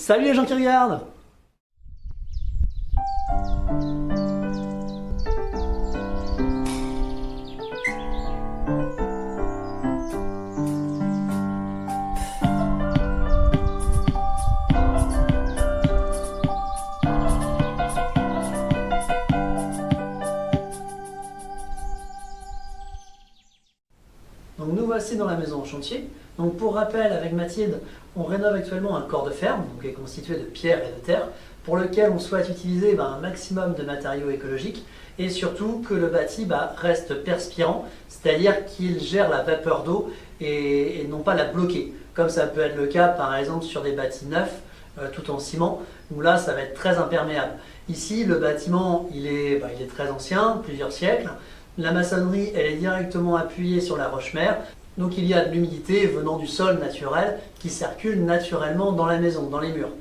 Salut les gens qui regardent! Donc nous voici dans la maison en chantier. Donc pour rappel, avec Mathilde, on rénove actuellement un corps de ferme, donc qui est constitué de pierre et de terre, pour lequel on souhaite utiliser un maximum de matériaux écologiques et surtout que le bâti reste perspirant, c'est-à-dire qu'il gère la vapeur d'eau et non pas la bloquer, comme ça peut être le cas par exemple sur des bâtis neufs, tout en ciment, où là ça va être très imperméable. Ici, le bâtiment il est très ancien, plusieurs siècles. La maçonnerie, elle est directement appuyée sur la roche-mère, donc il y a de l'humidité venant du sol naturel qui circule naturellement dans la maison, dans les murs.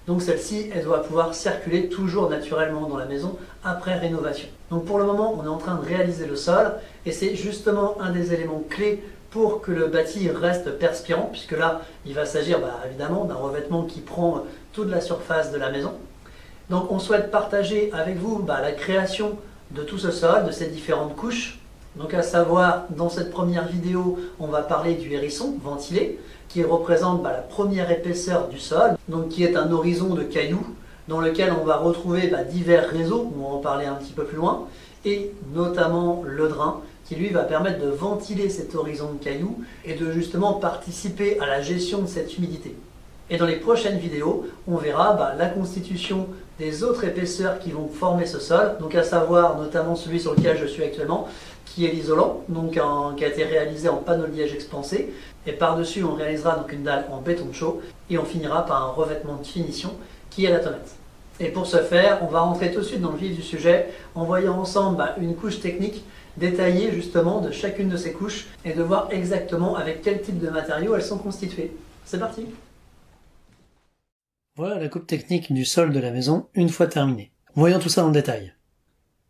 Donc celle-ci, elle doit pouvoir circuler toujours naturellement dans la maison après rénovation. Donc pour le moment, on est en train de réaliser le sol et c'est justement un des éléments clés pour que le bâti reste perspirant, puisque là, il va s'agir évidemment d'un revêtement qui prend toute la surface de la maison. Donc on souhaite partager avec vous la création de tout ce sol, de ces différentes couches. Donc à savoir, dans cette première vidéo, on va parler du hérisson ventilé, qui représente la première épaisseur du sol, donc qui est un horizon de cailloux, dans lequel on va retrouver divers réseaux, on va en parler un petit peu plus loin, et notamment le drain, qui lui va permettre de ventiler cet horizon de cailloux et de justement participer à la gestion de cette humidité. Et dans les prochaines vidéos, on verra la constitution des autres épaisseurs qui vont former ce sol, donc à savoir notamment celui sur lequel je suis actuellement, qui est l'isolant, qui a été réalisé en panneau de liège expansé, et par-dessus on réalisera donc une dalle en béton chaud, et on finira par un revêtement de finition qui est la tonnette. Et pour ce faire, on va rentrer tout de suite dans le vif du sujet, en voyant ensemble une couche technique détaillée justement de chacune de ces couches, et de voir exactement avec quel type de matériaux elles sont constituées. C'est parti! Voilà la coupe technique du sol de la maison, une fois terminée. Voyons tout ça en détail.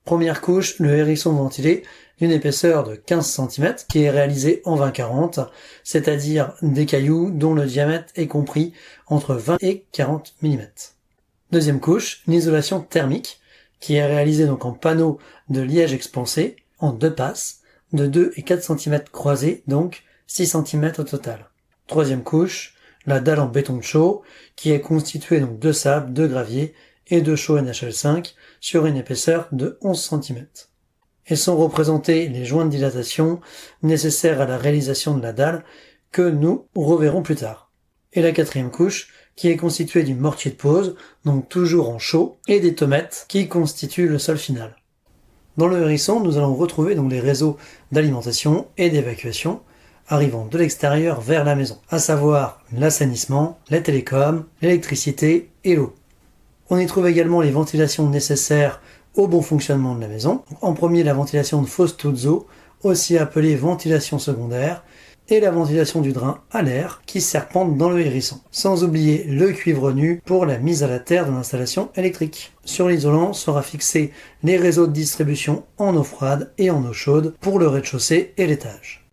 Première couche, le hérisson ventilé, d'une épaisseur de 15 cm, qui est réalisé en 20-40, c'est-à-dire des cailloux dont le diamètre est compris entre 20 et 40 mm. Deuxième couche, l'isolation thermique, qui est réalisée donc en panneau de liège expansé, en deux passes, de 2 et 4 cm croisés, donc 6 cm au total. Troisième couche, la dalle en béton chaud, qui est constituée donc de sable, de gravier et de chaux NHL5 sur une épaisseur de 11 cm. Et sont représentés les joints de dilatation nécessaires à la réalisation de la dalle que nous reverrons plus tard. Et la quatrième couche, qui est constituée du mortier de pose, donc toujours en chaux, et des tommettes qui constituent le sol final. Dans le hérisson, nous allons retrouver donc les réseaux d'alimentation et d'évacuation arrivant de l'extérieur vers la maison, à savoir l'assainissement, les télécoms, l'électricité et l'eau. On y trouve également les ventilations nécessaires au bon fonctionnement de la maison. En premier, la ventilation de fosse Tuzzo, aussi appelée ventilation secondaire, et la ventilation du drain à l'air qui serpente dans le hérisson. Sans oublier le cuivre nu pour la mise à la terre de l'installation électrique. Sur l'isolant sera fixé les réseaux de distribution en eau froide et en eau chaude pour le rez-de-chaussée et l'étage.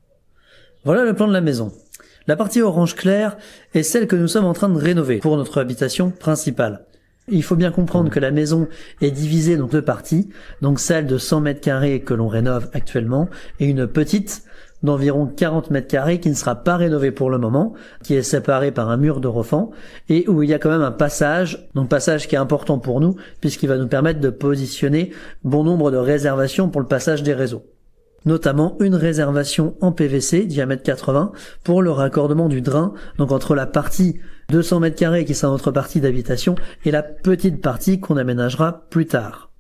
Voilà le plan de la maison. La partie orange clair est celle que nous sommes en train de rénover pour notre habitation principale. Il faut bien comprendre que la maison est divisée en deux parties, donc celle de 100 m² que l'on rénove actuellement et une petite d'environ 40 m² qui ne sera pas rénovée pour le moment, qui est séparée par un mur de refend et où il y a quand même un passage, donc passage qui est important pour nous puisqu'il va nous permettre de positionner bon nombre de réservations pour le passage des réseaux. Notamment une réservation en PVC, diamètre 80, pour le raccordement du drain, donc entre la partie 200 m² qui sera notre partie d'habitation, et la petite partie qu'on aménagera plus tard.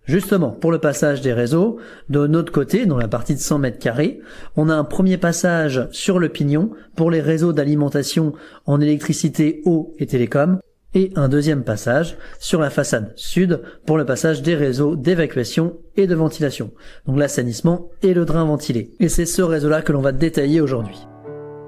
Justement, pour le passage des réseaux, de notre côté, dans la partie de 100 m², on a un premier passage sur le pignon pour les réseaux d'alimentation en électricité, eau et télécom, et un deuxième passage sur la façade sud pour le passage des réseaux d'évacuation et de ventilation, donc l'assainissement et le drain ventilé. Et c'est ce réseau-là que l'on va détailler aujourd'hui.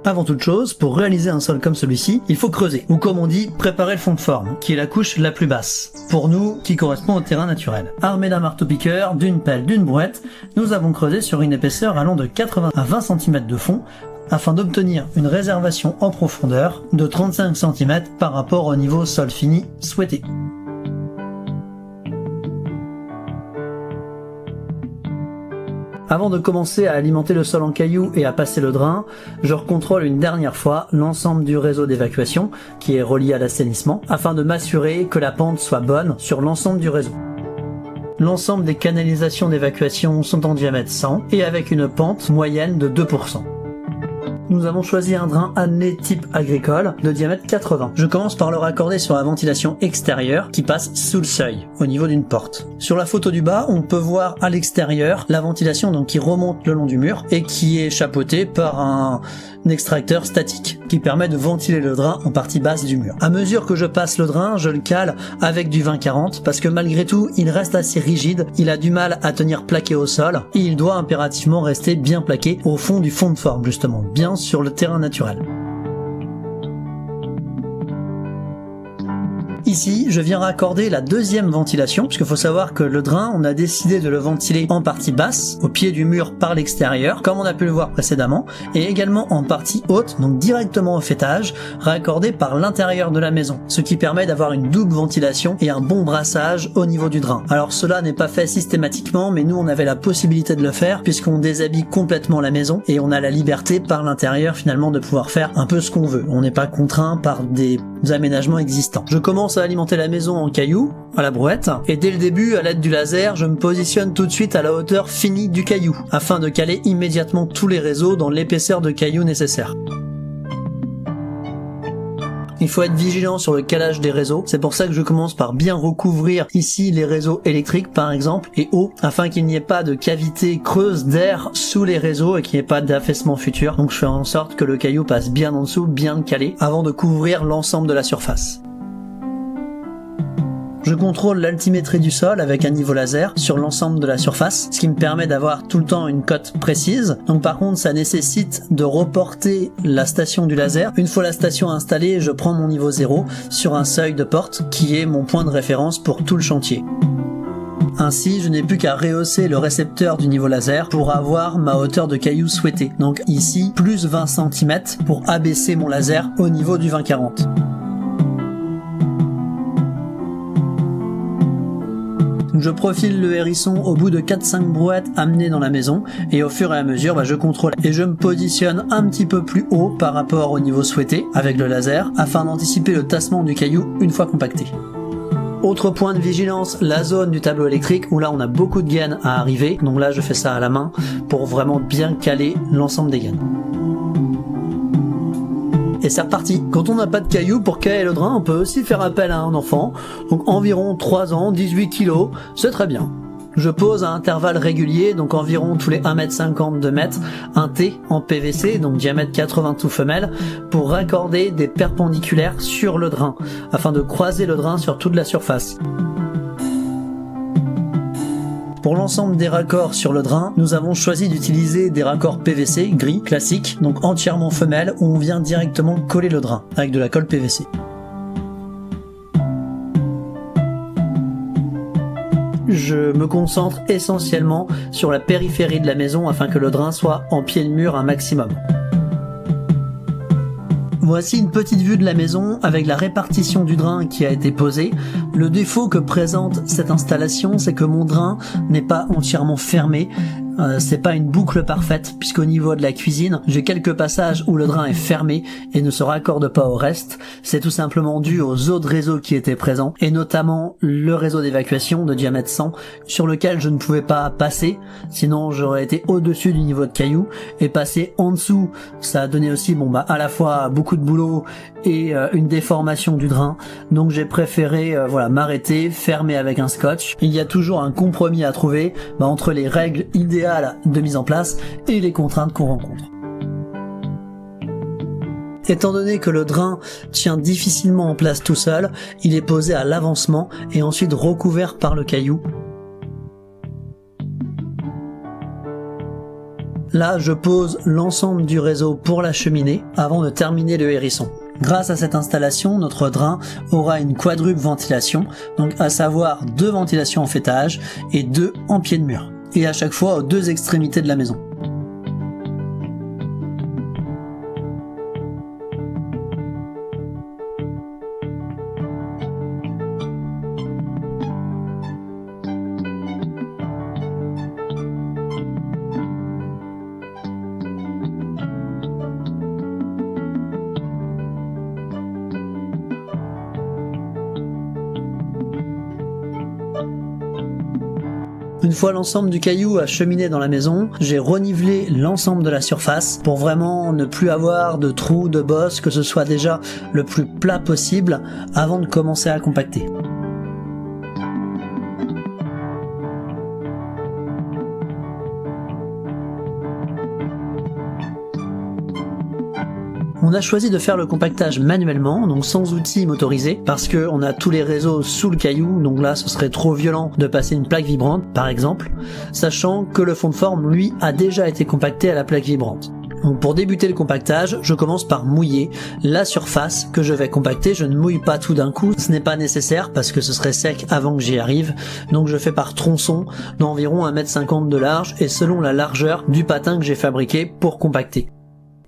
Avant toute chose, pour réaliser un sol comme celui-ci, il faut creuser, ou comme on dit, préparer le fond de forme, qui est la couche la plus basse, pour nous, qui correspond au terrain naturel. Armé d'un marteau-piqueur, d'une pelle, d'une brouette, nous avons creusé sur une épaisseur allant de 80 à 20 cm de fond, afin d'obtenir une réservation en profondeur de 35 cm par rapport au niveau sol fini souhaité. Avant de commencer à alimenter le sol en cailloux et à passer le drain, je recontrôle une dernière fois l'ensemble du réseau d'évacuation qui est relié à l'assainissement afin de m'assurer que la pente soit bonne sur l'ensemble du réseau. L'ensemble des canalisations d'évacuation sont en diamètre 100 et avec une pente moyenne de 2%. Nous avons choisi un drain Hanley type agricole de diamètre 80. Je commence par le raccorder sur la ventilation extérieure qui passe sous le seuil, au niveau d'une porte. Sur la photo du bas, on peut voir à l'extérieur la ventilation donc qui remonte le long du mur et qui est chapeautée par un extracteur statique qui permet de ventiler le drain en partie basse du mur. À mesure que je passe le drain, je le cale avec du 20-40 parce que malgré tout, il reste assez rigide, il a du mal à tenir plaqué au sol et il doit impérativement rester bien plaqué au fond du fond de forme justement, bien sur le terrain naturel. Ici, je viens raccorder la deuxième ventilation, parce qu'il faut savoir que le drain, on a décidé de le ventiler en partie basse, au pied du mur par l'extérieur, comme on a pu le voir précédemment, et également en partie haute, donc directement au faîtage, raccordé par l'intérieur de la maison, ce qui permet d'avoir une double ventilation et un bon brassage au niveau du drain. Alors cela n'est pas fait systématiquement, mais nous on avait la possibilité de le faire, puisqu'on déshabille complètement la maison, et on a la liberté par l'intérieur finalement de pouvoir faire un peu ce qu'on veut. On n'est pas contraint par des aménagements existants. Je commence à alimenter la maison en cailloux, à la brouette, et dès le début, à l'aide du laser, je me positionne tout de suite à la hauteur finie du caillou, afin de caler immédiatement tous les réseaux dans l'épaisseur de caillou nécessaire. Il faut être vigilant sur le calage des réseaux, c'est pour ça que je commence par bien recouvrir ici les réseaux électriques par exemple et eau, afin qu'il n'y ait pas de cavité creuse d'air sous les réseaux et qu'il n'y ait pas d'affaissement futur. Donc je fais en sorte que le caillou passe bien en dessous, bien calé, avant de couvrir l'ensemble de la surface. Je contrôle l'altimétrie du sol avec un niveau laser sur l'ensemble de la surface, ce qui me permet d'avoir tout le temps une cote précise. Donc par contre, ça nécessite de reporter la station du laser. Une fois la station installée, je prends mon niveau 0 sur un seuil de porte qui est mon point de référence pour tout le chantier. Ainsi, je n'ai plus qu'à rehausser le récepteur du niveau laser pour avoir ma hauteur de caillou souhaitée. Donc ici, plus 20 cm pour abaisser mon laser au niveau du 20-40. Je profile le hérisson au bout de 4-5 brouettes amenées dans la maison et au fur et à mesure je contrôle et je me positionne un petit peu plus haut par rapport au niveau souhaité avec le laser afin d'anticiper le tassement du caillou une fois compacté. Autre point de vigilance, la zone du tableau électrique où là on a beaucoup de gaines à arriver, donc là je fais ça à la main pour vraiment bien caler l'ensemble des gaines. Et c'est reparti. Quand on n'a pas de cailloux pour caler le drain, on peut aussi faire appel à un enfant, donc environ 3 ans, 18 kg, c'est très bien. Je pose à intervalles réguliers, donc environ tous les 1,50 m, 2 m, un T en PVC, donc diamètre 80 tout femelle, pour raccorder des perpendiculaires sur le drain, afin de croiser le drain sur toute la surface. Pour l'ensemble des raccords sur le drain, nous avons choisi d'utiliser des raccords PVC gris classiques, donc entièrement femelles, où on vient directement coller le drain avec de la colle PVC. Je me concentre essentiellement sur la périphérie de la maison afin que le drain soit en pied de mur un maximum. Voici une petite vue de la maison avec la répartition du drain qui a été posée. Le défaut que présente cette installation, c'est que mon drain n'est pas entièrement fermé. C'est pas une boucle parfaite puisqu'au niveau de la cuisine, j'ai quelques passages où le drain est fermé et ne se raccorde pas au reste. C'est tout simplement dû aux autres réseaux qui étaient présents et notamment le réseau d'évacuation de diamètre 100 sur lequel je ne pouvais pas passer, sinon j'aurais été au-dessus du niveau de caillou et passer en dessous. Ça a donné aussi à la fois beaucoup de boulot et une déformation du drain. Donc j'ai préféré m'arrêter, fermer avec un scotch. Il y a toujours un compromis à trouver entre les règles idéales de mise en place et les contraintes qu'on rencontre. Étant donné que le drain tient difficilement en place tout seul, il est posé à l'avancement et ensuite recouvert par le caillou. Là, je pose l'ensemble du réseau pour la cheminée avant de terminer le hérisson. Grâce à cette installation, notre drain aura une quadruple ventilation, donc à savoir 2 ventilations en faîtage et 2 en pied de mur, et à chaque fois aux 2 extrémités de la maison. Une fois l'ensemble du caillou acheminé dans la maison, j'ai renivelé l'ensemble de la surface pour vraiment ne plus avoir de trous, de bosses, que ce soit déjà le plus plat possible avant de commencer à compacter. On a choisi de faire le compactage manuellement, donc sans outils motorisés, parce que on a tous les réseaux sous le caillou, donc là ce serait trop violent de passer une plaque vibrante, par exemple, sachant que le fond de forme, lui, a déjà été compacté à la plaque vibrante. Donc pour débuter le compactage, je commence par mouiller la surface que je vais compacter. Je ne mouille pas tout d'un coup, ce n'est pas nécessaire parce que ce serait sec avant que j'y arrive. Donc je fais par tronçon d'environ 1,50 m de large et selon la largeur du patin que j'ai fabriqué pour compacter.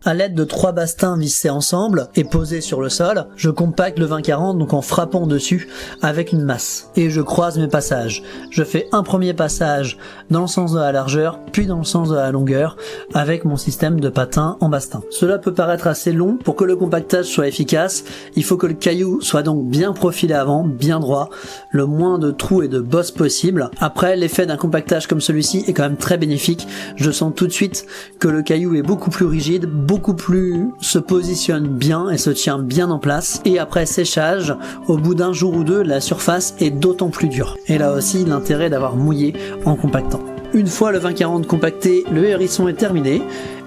À l'aide de 3 bastins vissés ensemble et posés sur le sol, je compacte le 20-40 donc en frappant dessus avec une masse. Et je croise mes passages. Je fais un premier passage dans le sens de la largeur, puis dans le sens de la longueur avec mon système de patin en bastin. Cela peut paraître assez long. Pour que le compactage soit efficace, il faut que le caillou soit donc bien profilé avant, bien droit, le moins de trous et de bosses possible. Après, l'effet d'un compactage comme celui-ci est quand même très bénéfique. Je sens tout de suite que le caillou est beaucoup plus rigide, beaucoup plus se positionne bien et se tient bien en place. Et après séchage, au bout d'un jour ou deux, la surface est d'autant plus dure. Et là aussi, l'intérêt d'avoir mouillé en compactant. Une fois le 20-40 compacté, le hérisson est terminé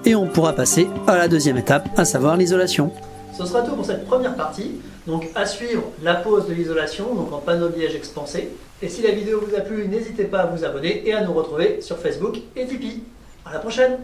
et on pourra passer à la deuxième étape, à savoir l'isolation. Ce sera tout pour cette première partie. Donc à suivre la pose de l'isolation, donc en panneau de liège expansé. Et si la vidéo vous a plu, n'hésitez pas à vous abonner et à nous retrouver sur Facebook et Tipeee. À la prochaine!